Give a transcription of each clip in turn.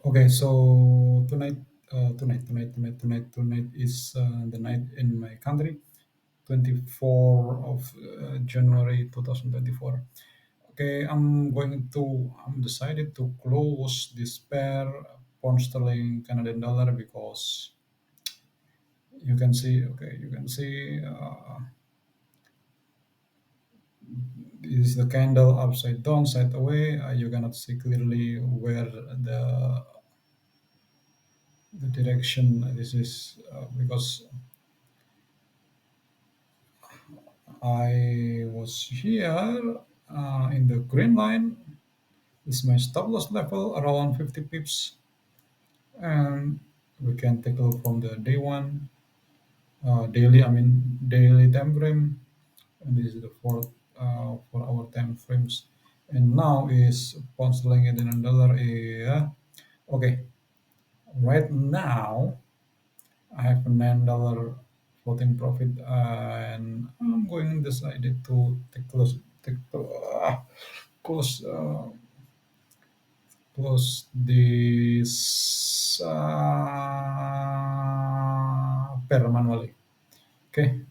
Okay, so tonight is the night in my country, 24 of January 2024. Okay, I'm decided to close this pair pound sterling Canadian dollar because you can see this is the candle upside down, side away. You cannot see clearly where the direction. This is because I was here in the green line. This is my stop loss level around 50 pips, and we can take a look from the day one, daily. I mean daily time frame, and this is the 4 hour time frames. And now is pound sterling and dollar. Yeah, okay. Right now I have a $9 floating profit, and I'm going decided to close close this pair manually. Okay,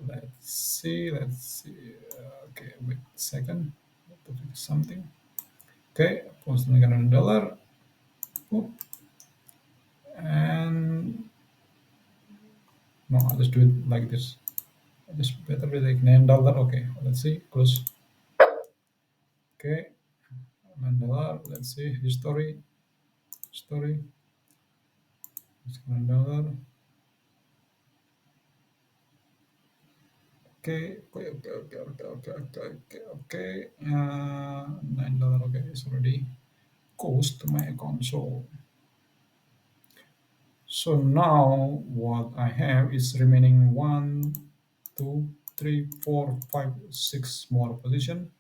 let's see. Okay, wait a second. To fix something. Okay, post $1. Oop, and no, I'll just do it like this. Just better be like $9. Okay, let's see. Close. Okay, $9. Let's see history. Story. It's $9. Okay, okay, okay, okay, okay, okay, okay, okay, okay. $9. Okay, it's already goes to my account. So now what I have is remaining one, two, three, four, five, six more position.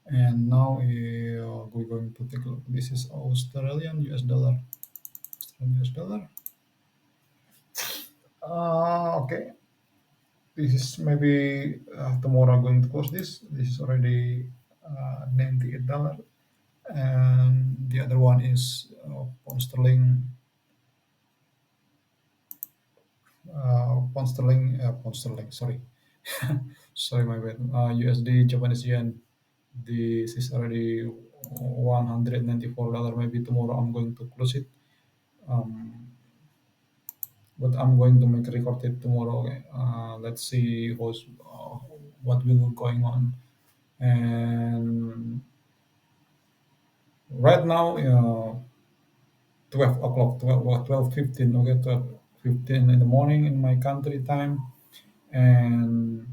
And now we're going to take a look. This is Australian US dollar. Australian US dollar. Okay. This is maybe tomorrow I'm going to close this. This is already $98, and the other one is pound sterling. Sorry, sorry, my bad. USD Japanese yen. This is already $194. Maybe tomorrow I'm going to close it. Um, but I'm going to make record it tomorrow. Okay? Let's see what will going on. And right now, 12 o'clock, 12:15. Okay, 12:15 in the morning in my country time, and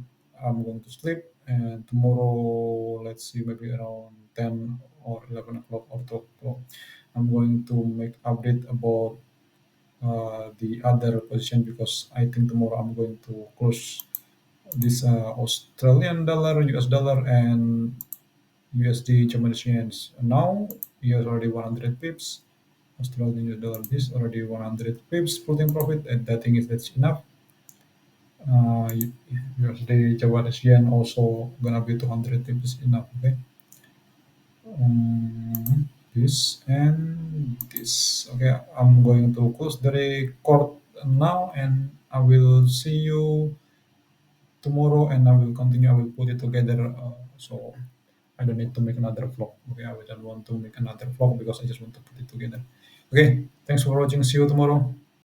I'm going to sleep. And tomorrow, let's see, maybe around 10 or 11 o'clock or 12 o'clock, I'm going to make update about the other position because I think tomorrow I'm going to close this Australian dollar, US dollar, and USD Japanese yens. Now, here's already 100 pips. Australian US dollar, this already 100 pips floating profit, and I think that's enough. USD Japanese yen also gonna be 200 pips enough. Okay. This and this. Okay, I'm going to close the record now, and I will see you tomorrow, and I will continue. I will put it together. So I don't need to make another vlog. Okay, I don't want to make another vlog because I just want to put it together. Okay, thanks for watching. See you tomorrow.